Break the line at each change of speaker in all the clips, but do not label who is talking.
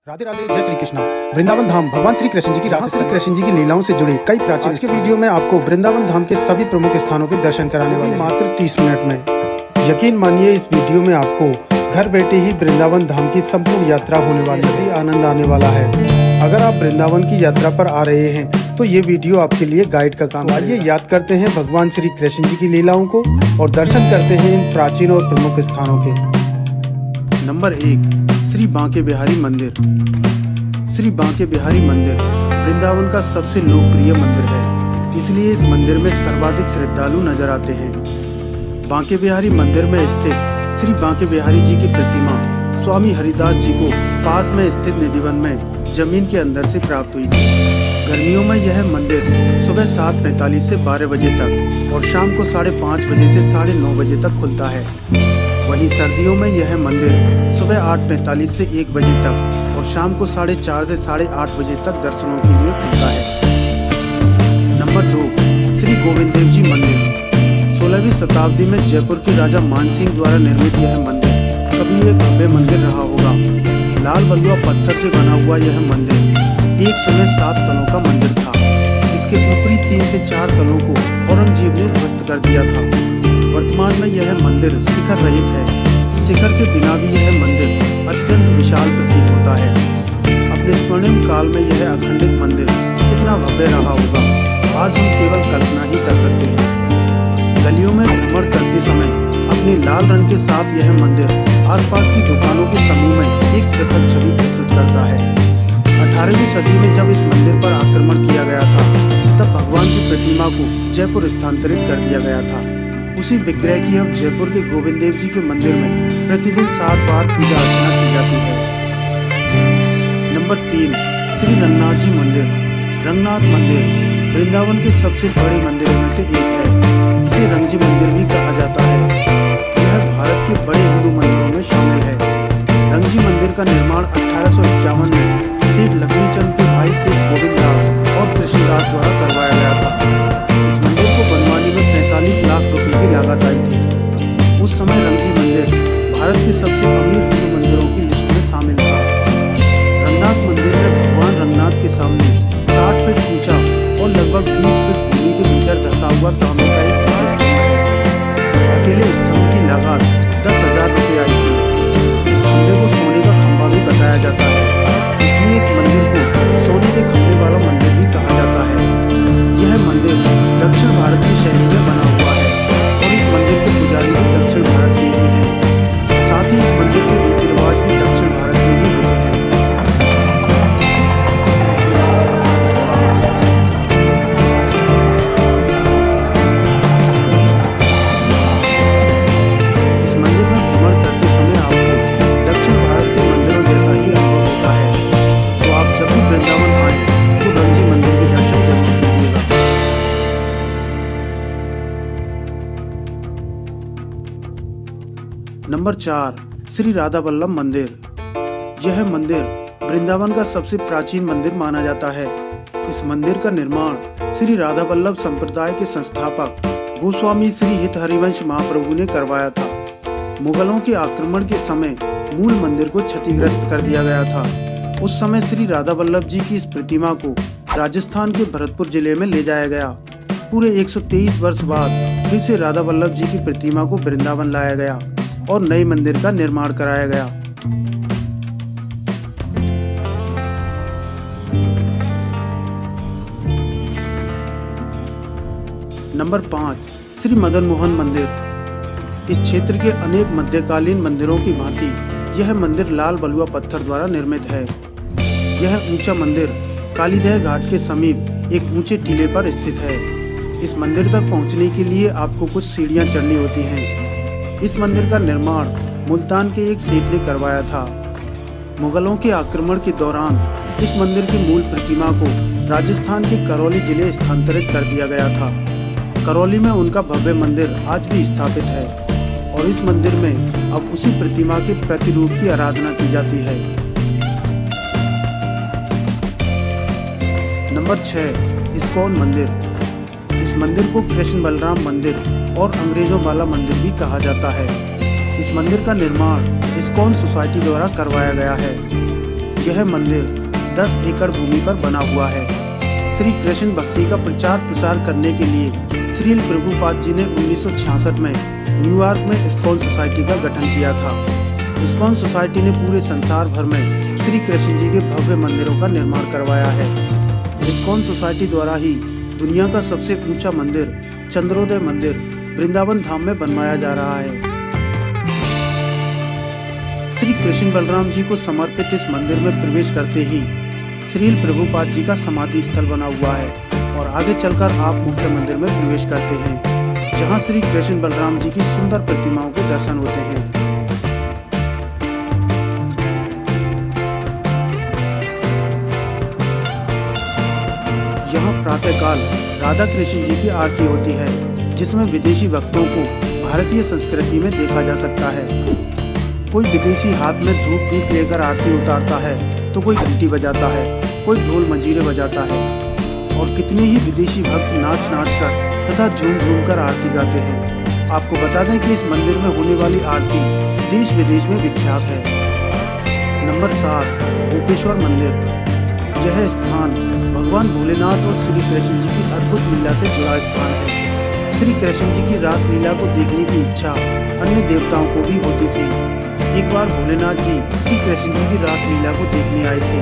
राधे राधे, जय श्री कृष्णा। वृंदावन धाम भगवान श्री कृष्ण जी की राधा श्री कृष्ण जी की लीलाओं से जुड़े कई प्राचीन। आज के वीडियो में आपको वृंदावन धाम के सभी प्रमुख स्थानों के दर्शन कराने वाले मात्र 30 मिनट में। यकीन मानिए, इस वीडियो में आपको घर बैठे ही वृंदावन धाम की संपूर्ण यात्रा होने वाली है, आनंद आने वाला है। अगर आप वृंदावन की यात्रा पर आ रहे हैं तो ये वीडियो आपके लिए गाइड का काम। आइए याद करते हैं भगवान श्री कृष्ण जी की लीलाओं को और दर्शन करते हैं इन प्राचीन और प्रमुख स्थानों के। नंबर 1, श्री बांके बिहारी मंदिर। श्री बांके बिहारी मंदिर वृंदावन का सबसे लोकप्रिय मंदिर है, इसलिए इस मंदिर में सर्वाधिक श्रद्धालु नजर आते हैं। बांके बिहारी मंदिर में स्थित श्री बांके बिहारी जी की प्रतिमा स्वामी हरिदास जी को पास में स्थित निधिवन में जमीन के अंदर से प्राप्त हुई थी। गर्मियों में यह मंदिर सुबह 7:45 से 12 बजे तक और शाम को 5:30 बजे से 9:30 बजे तक खुलता है। वहीं सर्दियों में यह मंदिर सुबह 8:45 से 1 बजे तक और शाम को 4:30 से 8:30 बजे तक दर्शनों के लिए खुलता है। नंबर 2, श्री गोविंद देव जी मंदिर। 16वीं शताब्दी में जयपुर के राजा मानसिंह द्वारा निर्मित यह मंदिर कभी एक भव्य मंदिर रहा होगा। लाल बलुआ पत्थर से बना हुआ यह मंदिर एक समय 7 तलों का मंदिर था। इसके ऊपरी 3 से 4 तलों को औरंगजेब ने ध्वस्त कर दिया था। वर्तमान में यह मंदिर शिखर रहित है। शिखर के बिना भी यह मंदिर अत्यंत विशाल प्रतीत होता है। अपने स्वर्णिम काल में यह अखंडित मंदिर कितना भव्य रहा होगा, आज हम केवल कल्पना ही कर सकते हैं। गलियों में भ्रमण करते समय अपने लाल रंग के साथ यह मंदिर आसपास की दुकानों के समूह में एक पृथक छवि प्रस्तुत करता है। 18वीं सदी में जब इस मंदिर पर आक्रमण किया गया था, तब भगवान की प्रतिमा को जयपुर स्थानांतरित कर दिया गया था। उसी विग्रह की अब जयपुर के गोविंद देव जी के मंदिर में प्रतिदिन 7 बार पूजा अर्चना की जाती है। नंबर 3, श्री रंगनाथ जी मंदिर। रंगनाथ मंदिर वृंदावन के सबसे बड़े मंदिरों में से एक है। इसे रंगजी मंदिर भी कहा जाता है। यह भारत के बड़े हिंदू मंदिरों में शामिल है। रंगजी मंदिर का निर्माण 1851 में सेठ लक्ष्मीचंद के भाई सेठ गोविंददास और कृष्णदास द्वारा करवाया गया था। इस मंदिर को बनवाने में 45 लाख रुपए की लागत आई थी। उस समय रंगजी मंदिर भारत के सबसे अमीर हिंदू मंदिरों की लिस्ट में शामिल था। रंगनाथ मंदिर में भगवान रंगनाथ के सामने 60 फीट ऊंचा और लगभग 20 फीट भूमि के भीतर धंसा हुआ तांबे का एक स्तंभ है। इस अकेले स्तंभ की लागत 10,000 रुपये आई थी। इस खंभे को सोने का खंभा भी बताया जाता है, इसलिए इस मंदिर को सोने के खंभे वाला मंदिर भी कहा जाता है। यह मंदिर दक्षिण भारत की शैली में बना हुआ है और इस मंदिर के पुजारी भी दक्षिण भारत के ही हैं। साथ ही इस मंदिर के रीति रिवाज भी दक्षिण भारत में ही होते हैं। इस मंदिर में भ्रमण करते समय आपको दक्षिण भारत के मंदिरों जैसा ही अनुभव होता है। तो आप जब भी वृंदावन आए तो रंगजी मंदिर के दर्शन जरूर कीजिएगा। नंबर 4, श्री राधा वल्लभ मंदिर। यह मंदिर वृंदावन का सबसे प्राचीन मंदिर माना जाता है। इस मंदिर का निर्माण श्री राधा वल्लभ संप्रदाय के संस्थापक गोस्वामी श्री हित हरिवंश महाप्रभु ने करवाया था। मुगलों के आक्रमण के समय मूल मंदिर को क्षतिग्रस्त कर दिया गया था। उस समय श्री राधा वल्लभ जी की इस प्रतिमा को राजस्थान के भरतपुर जिले में ले जाया गया। पूरे 123 वर्ष बाद फिर से राधा वल्लभ जी की प्रतिमा को वृंदावन लाया गया और नए मंदिर का निर्माण कराया गया। नंबर 5, श्री मदन मोहन मंदिर। इस क्षेत्र के अनेक मध्यकालीन मंदिरों की भांति यह मंदिर लाल बलुआ पत्थर द्वारा निर्मित है। यह ऊंचा मंदिर कालीदह घाट के समीप एक ऊंचे टीले पर स्थित है। इस मंदिर तक पहुंचने के लिए आपको कुछ सीढ़ियां चढ़नी होती हैं। इस मंदिर का निर्माण मुल्तान के एक सेठ ने करवाया था। मुगलों के आक्रमण के दौरान इस मंदिर की मूल प्रतिमा को राजस्थान के करौली जिले स्थानांतरित कर दिया गया था। करौली में उनका भव्य मंदिर आज भी स्थापित है और इस मंदिर में अब उसी प्रतिमा के प्रतिरूप की आराधना की जाती है। नंबर 6, इस्कॉन मंदिर। इस मंदिर को कृष्ण बलराम मंदिर और अंग्रेजों वाला मंदिर भी कहा जाता है। इस मंदिर का निर्माण इस्कॉन सोसाइटी द्वारा करवाया गया है। यह मंदिर 10 एकड़ भूमि पर बना हुआ है। श्री कृष्ण भक्ति का प्रचार प्रसार करने के लिए श्रील प्रभुपाद जी ने 1966 में न्यूयॉर्क में इस्कॉन सोसाइटी का गठन किया था। इस्कॉन सोसाइटी ने पूरे संसार भर में श्री कृष्ण जी के भव्य मंदिरों का निर्माण करवाया है। इस्कॉन सोसाइटी द्वारा ही दुनिया का सबसे ऊंचा मंदिर चंद्रोदय मंदिर वृंदावन धाम में बनवाया जा रहा है। श्री कृष्ण बलराम जी को समर्पित इस मंदिर में प्रवेश करते ही श्रील प्रभुपाद जी का समाधि स्थल बना हुआ है और आगे चलकर आप मुख्य मंदिर में प्रवेश करते हैं, जहां श्री कृष्ण बलराम जी की सुंदर प्रतिमाओं के दर्शन होते हैं। यहाँ प्रातःकाल राधा कृष्ण जी की आरती होती है, जिसमें विदेशी भक्तों को भारतीय संस्कृति में देखा जा सकता है। कोई विदेशी हाथ में धूप दीप लेकर आरती उतारता है तो कोई घंटी बजाता है, कोई ढोल मंजीरे बजाता है और कितने ही विदेशी भक्त नाच नाच कर तथा झूम झूम कर आरती गाते हैं। आपको बता दें कि इस मंदिर में होने वाली आरती देश विदेश में विख्यात है। नंबर 7, गोपेश्वर मंदिर। यह स्थान भगवान भोलेनाथ और श्री कृष्ण जी की अद्भुत लीला से जुड़ा स्थान है। श्री कृष्ण जी की रास लीला को देखने की इच्छा अन्य देवताओं को भी होती थी। एक बार भोलेनाथ जी श्री कृष्ण जी की रास लीला को देखने आए थे,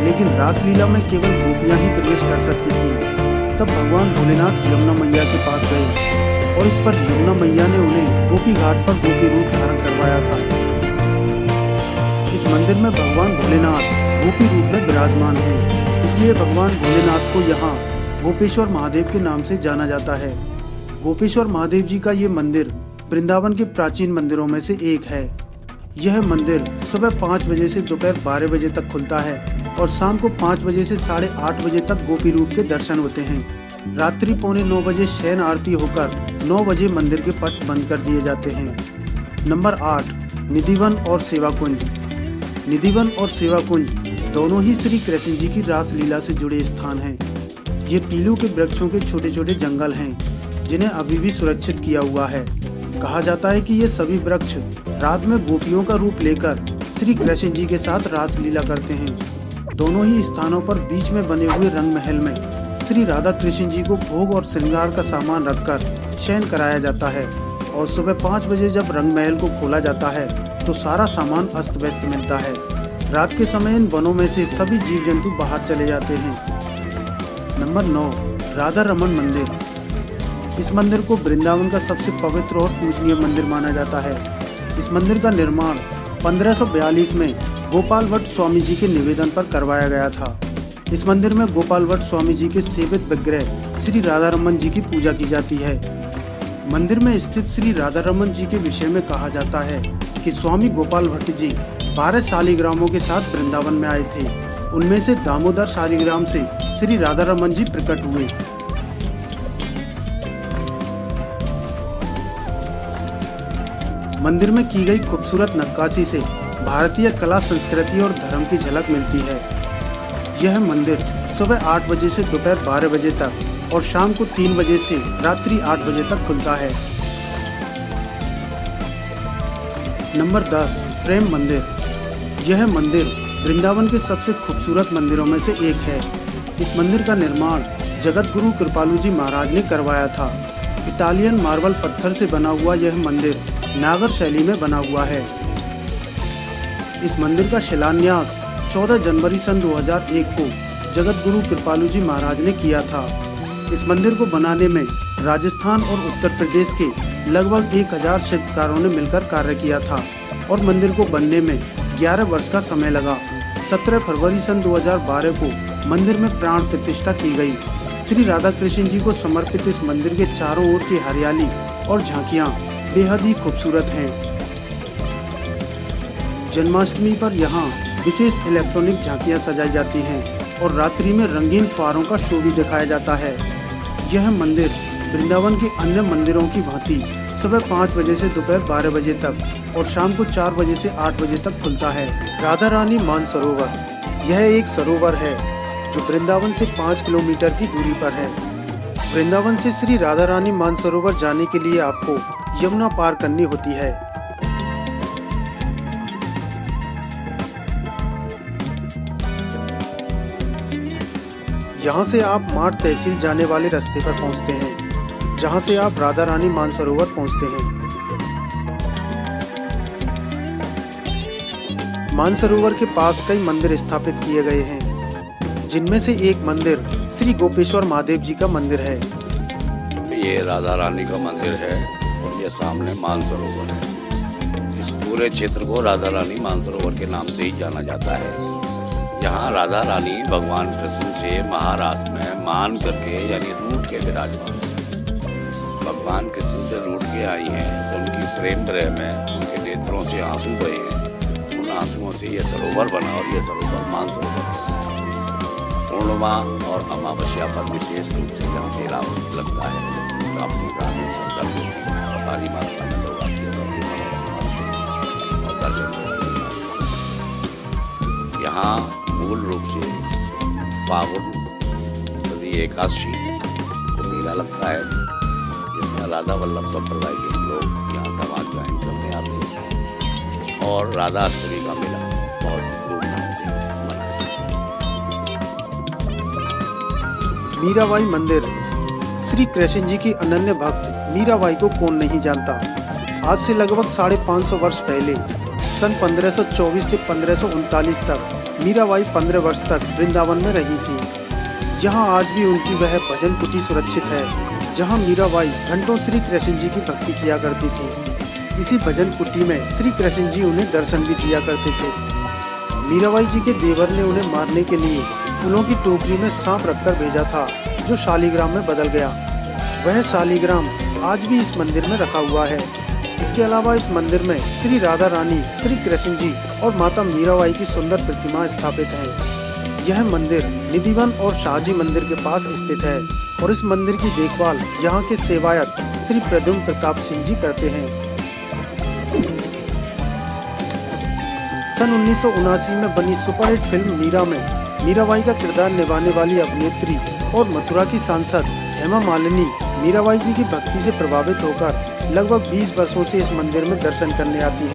लेकिन रास लीला में केवल गोपियां ही प्रवेश कर सकती थी। तब भगवान भोलेनाथ यमुना मैया के पास गए और इस पर यमुना मैया ने उन्हें गोपी घाट पर गोपी रूप धारण करवाया था। इस मंदिर में भगवान भोलेनाथ गोपी रूप में विराजमान है, इसलिए भगवान भोलेनाथ को यहाँ गोपेश्वर महादेव के नाम से जाना जाता है। गोपेश्वर महादेव जी का ये मंदिर वृंदावन के प्राचीन मंदिरों में से एक है। यह मंदिर सुबह 5 बजे से दोपहर 12 बजे तक खुलता है और शाम को 5 बजे से 8:30 बजे तक गोपी रूप के दर्शन होते हैं। रात्रि 8:45 बजे शयन आरती होकर 9 बजे मंदिर के पट बंद कर दिए जाते हैं। नंबर 8, निधिवन और सेवाकुंज। निधिवन और सेवाकुंज दोनों ही श्री कृष्ण जी की रास लीला से जुड़े स्थान हैं। ये पीलू के वृक्षों के छोटे छोटे जंगल हैं, जिन्हें अभी भी सुरक्षित किया हुआ है। कहा जाता है कि ये सभी वृक्ष रात में गोपियों का रूप लेकर श्री कृष्ण जी के साथ रास लीला करते हैं। दोनों ही स्थानों पर बीच में बने हुए रंग महल में श्री राधा कृष्ण जी को भोग और श्रृंगार का सामान रखकर शयन कराया जाता है और सुबह 5 बजे जब रंग महल को खोला जाता है तो सारा सामान अस्त व्यस्त मिलता है। रात के समय इन वनों में से सभी जीव जंतु बाहर चले जाते हैं। नंबर 9, राधा रमन मंदिर। इस मंदिर को वृंदावन का सबसे पवित्र और पूजनीय मंदिर माना जाता है। इस मंदिर का निर्माण 1542 में गोपाल भट्ट स्वामी जी के निवेदन पर करवाया गया था। इस मंदिर में गोपाल भट्ट स्वामी जी के सेवित विग्रह श्री राधा रमन जी की पूजा की जाती है। मंदिर में स्थित श्री राधा रमन जी के विषय में कहा जाता है कि स्वामी गोपाल भट्ट जी 12 शालिग्रामों के साथ वृंदावन में आए थे। उनमें से दामोदर शालिग्राम से श्री राधा रमन जी प्रकट हुए। मंदिर में की गई खूबसूरत नक्काशी से भारतीय कला संस्कृति और धर्म की झलक मिलती है। यह मंदिर सुबह 8 बजे से दोपहर 12 बजे तक और शाम को 3 बजे से रात्रि 8 बजे तक खुलता है। नंबर 10, प्रेम मंदिर। यह मंदिर वृंदावन के सबसे खूबसूरत मंदिरों में से एक है। इस मंदिर का निर्माण जगत गुरु कृपालु जी महाराज ने करवाया था। इटालियन मार्बल पत्थर से बना हुआ यह मंदिर नागर शैली में बना हुआ है। इस मंदिर का शिलान्यास 14 जनवरी सन 2001 को जगत गुरु कृपालु जी महाराज ने किया था। इस मंदिर को बनाने में राजस्थान और उत्तर प्रदेश के लगभग 1000 शिल्पकारों ने मिलकर कार्य किया था और मंदिर को बनने में 11 वर्ष का समय लगा। 17 फरवरी सन 2012 को मंदिर में प्राण प्रतिष्ठा की गई। श्री राधा कृष्ण जी को समर्पित इस मंदिर के चारों ओर की हरियाली और झांकियां बेहद ही खूबसूरत हैं। जन्माष्टमी पर यहाँ विशेष इलेक्ट्रॉनिक झांकियां सजाई जाती हैं और रात्रि में रंगीन फुहारों का शो भी दिखाया जाता है। यह मंदिर वृंदावन के अन्य मंदिरों की भांति सुबह 5 बजे से दोपहर 12 बजे तक और शाम को 4 बजे से 8 बजे तक खुलता है। राधा रानी मानसरोवर। यह एक सरोवर है जो वृंदावन से 5 किलोमीटर की दूरी पर है। वृंदावन से श्री राधा रानी मानसरोवर जाने के लिए आपको यमुना पार करनी होती है। यहाँ से आप माठ तहसील जाने वाले रास्ते पर पहुँचते हैं, जहाँ से आप राधा रानी मानसरोवर पहुँचते हैं। मानसरोवर के पास कई मंदिर स्थापित किए गए हैं, जिनमें से एक मंदिर श्री गोपेश्वर महादेव जी का मंदिर है।
ये राधा रानी का मंदिर है और ये सामने मानसरोवर है। इस पूरे क्षेत्र को राधा रानी मानसरोवर के नाम से ही जाना जाता है। यहाँ राधा रानी भगवान कृष्ण से महाराज में मान करके यानी रूठ के विराजमान, भगवान कृष्ण से रूठ के आई हैं तो उनकी प्रेम ग्रह में उनके नेत्रों से आंसू बहे हैं। उन आंसुओं से ये सरोवर बना और ये सरोवर मानसरोवर है। पूर्णिमा और अमावस्या पर विशेष रूप से यहाँ मेला लगता है। काफी धार्मिक श्रद्धा से भारी मात्रा में लोग आते हैं और दर्शन करते हैं। यहाँ मूल रूप से फागुन बदी एकादशी को मेला लगता है, जिसमें राधा वल्लभ संप्रदाय के लोग यहाँ समाज गायन करने आते हैं और राधा अष्टमी का मेला बहुत धूमधाम से मनाया।
मीराबाई मंदिर। श्री कृष्ण जी की अनन्य भक्त मीराबाई को कौन नहीं जानता। आज से लगभग 550 वर्ष पहले सन 1524 से 1539 तक मीराबाई 15 वर्ष तक वृंदावन में रही थी। यहाँ आज भी उनकी वह भजन कुटी सुरक्षित है, जहाँ मीराबाई घंटों श्री कृष्ण जी की भक्ति किया करती थी। इसी भजन कुटी में श्री कृष्ण जी उन्हें दर्शन भी दिया करते थे। मीराबाई जी के देवर ने उन्हें मारने के लिए फूलों की टोकरी में सांप रखकर भेजा था, जो शालिग्राम में बदल गया। वह शालिग्राम आज भी इस मंदिर में रखा हुआ है। इसके अलावा इस मंदिर में श्री राधा रानी, श्री कृष्ण जी और माता मीराबाई की सुंदर प्रतिमा स्थापित है। यह मंदिर निधिवन और शाहजी मंदिर के पास स्थित है और इस मंदिर की देखभाल यहाँ के सेवायत श्री प्रद्युम्न प्रताप सिंह जी करते हैं। सन 1979 में बनी सुपरहिट फिल्म मीरा में मीराबाई का किरदार निभाने वाली अभिनेत्री और मथुरा की सांसद हेमा मालिनी मीराबाई जी की भक्ति से प्रभावित होकर लगभग 20 वर्षों से इस मंदिर में दर्शन करने आती है।